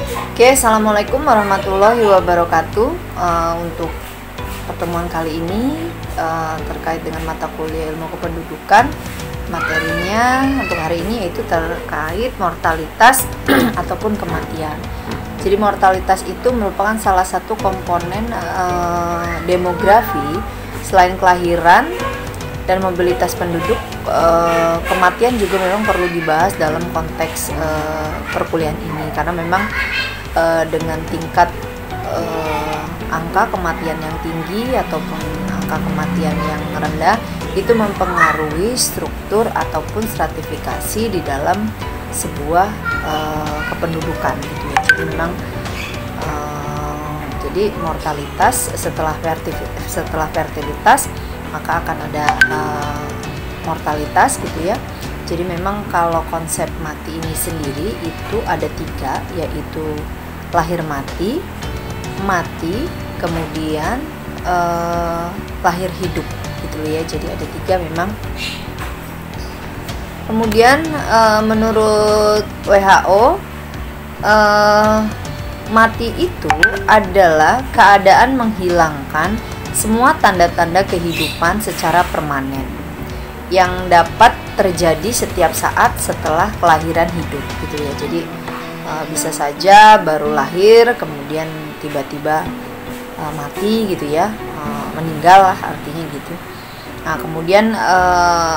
Oke, assalamualaikum warahmatullahi wabarakatuh. Untuk pertemuan kali ini terkait dengan mata kuliah ilmu kependudukan, materinya untuk hari ini yaitu terkait mortalitas ataupun kematian. Jadi mortalitas itu merupakan salah satu komponen demografi. Selain kelahiran dan mobilitas penduduk, kematian juga memang perlu dibahas dalam konteks perkuliahan ini, karena memang dengan tingkat angka kematian yang tinggi ataupun angka kematian yang rendah itu mempengaruhi struktur ataupun stratifikasi di dalam sebuah kependudukan gitu ya. Jadi memang jadi mortalitas setelah fertilitas maka akan ada mortalitas gitu ya. Jadi memang kalau konsep mati ini sendiri itu ada 3, yaitu lahir mati, kemudian lahir hidup gitu ya. Jadi ada 3 memang. Kemudian menurut WHO mati itu adalah keadaan menghilangkan semua tanda-tanda kehidupan secara permanen yang dapat terjadi setiap saat setelah kelahiran hidup gitu ya. Jadi bisa saja baru lahir kemudian tiba-tiba mati gitu ya, meninggal lah artinya gitu. Nah kemudian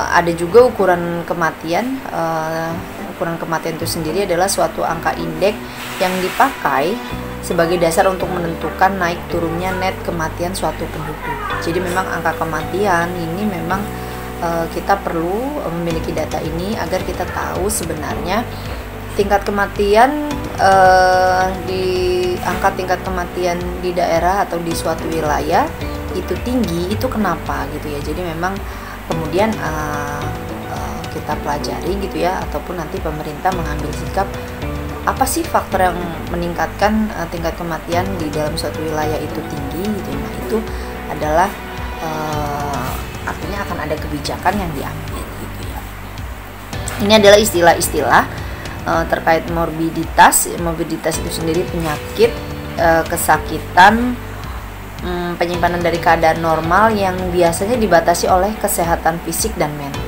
ada juga ukuran kematian. Ukuran kematian itu sendiri adalah suatu angka indeks yang dipakai sebagai dasar untuk menentukan naik turunnya net kematian suatu penduduk. Jadi memang angka kematian ini memang kita perlu memiliki data ini agar kita tahu sebenarnya tingkat kematian angka tingkat kematian di daerah atau di suatu wilayah itu tinggi, itu kenapa gitu ya. Jadi memang kemudian kita pelajari gitu ya, ataupun nanti pemerintah mengambil sikap apa sih faktor yang meningkatkan tingkat kematian di dalam suatu wilayah itu tinggi gitu. Nah itu adalah artinya akan ada kebijakan yang diambil gitu ya. Ini adalah istilah-istilah terkait morbiditas. Morbiditas itu sendiri penyakit, kesakitan, penyimpanan dari keadaan normal yang biasanya dibatasi oleh kesehatan fisik dan mental.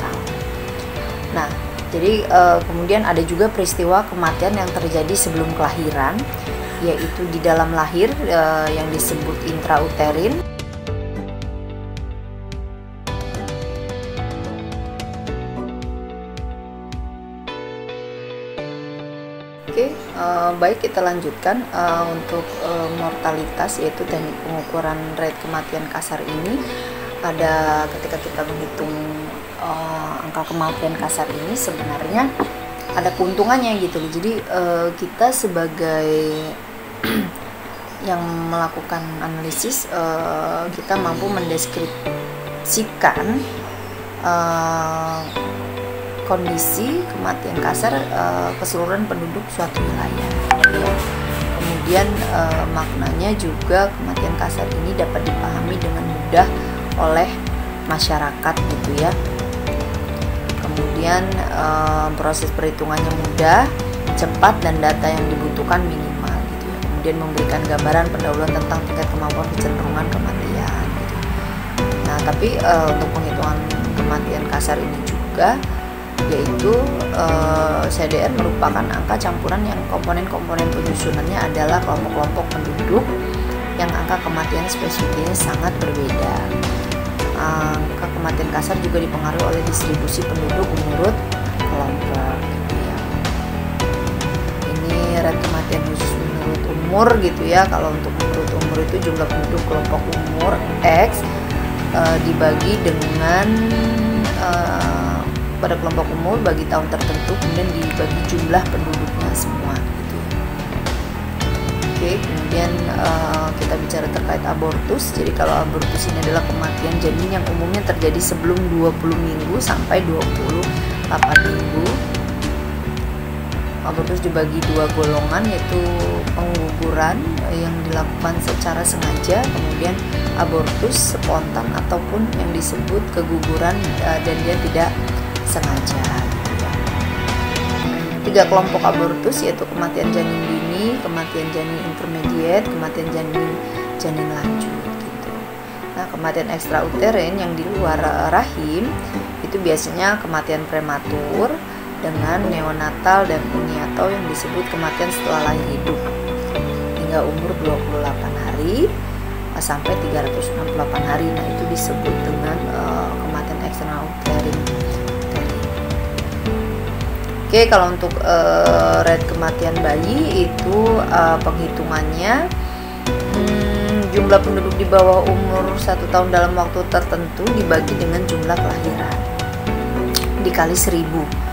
Nah, jadi kemudian ada juga peristiwa kematian yang terjadi sebelum kelahiran, yaitu di dalam lahir yang disebut intrauterin. Oke, baik kita lanjutkan untuk mortalitas, yaitu teknik pengukuran rate kematian kasar ini. Ada ketika kita menghitung angka kematian kasar ini sebenarnya ada keuntungannya gitu loh. Jadi kita sebagai yang melakukan analisis, kita mampu mendeskripsikan kondisi kematian kasar keseluruhan penduduk suatu wilayah ya. Kemudian maknanya juga kematian kasar ini dapat dipahami dengan mudah oleh masyarakat gitu ya. Kemudian proses perhitungannya mudah, cepat, dan data yang dibutuhkan minimal gitu ya. Kemudian memberikan gambaran pendahuluan tentang tingkat kemampuan kecenderungan kematian gitu. Nah tapi untuk penghitungan kematian kasar ini juga, yaitu CDR merupakan angka campuran yang komponen-komponen penyusunannya adalah kelompok-kelompok penduduk yang angka kematian spesifiknya sangat berbeda. Angka kematian kasar juga dipengaruhi oleh distribusi penduduk menurut kelompok gitu ya. Ini rate kematian khusus menurut umur gitu ya. Kalau untuk menurut umur itu jumlah penduduk kelompok umur X dibagi dengan pada kelompok umur bagi tahun tertentu, kemudian dibagi jumlah penduduknya semua gitu ya. Oke, kemudian kita bicara terkait abortus. Jadi kalau abortus ini adalah kematian janin yang umumnya terjadi sebelum 20 minggu sampai 28 minggu. Abortus dibagi 2 golongan, yaitu pengguguran yang dilakukan secara sengaja, kemudian abortus spontan ataupun yang disebut keguguran dan dia tidak sengaja. 3 kelompok abortus, yaitu kematian janin dini, dini, kematian janin intermediate, kematian janin lanjut gitu. Nah, kematian ekstrauterin yang di luar rahim itu biasanya kematian prematur dengan neonatal dan uniatal yang disebut kematian setelah lahir hidup hingga umur 28 hari sampai 368 hari. Nah, itu disebut dengan kematian ekstrauterin. Oke, kalau untuk rate kematian bayi itu penghitungannya jumlah penduduk di bawah umur 1 tahun dalam waktu tertentu dibagi dengan jumlah kelahiran dikali 1000.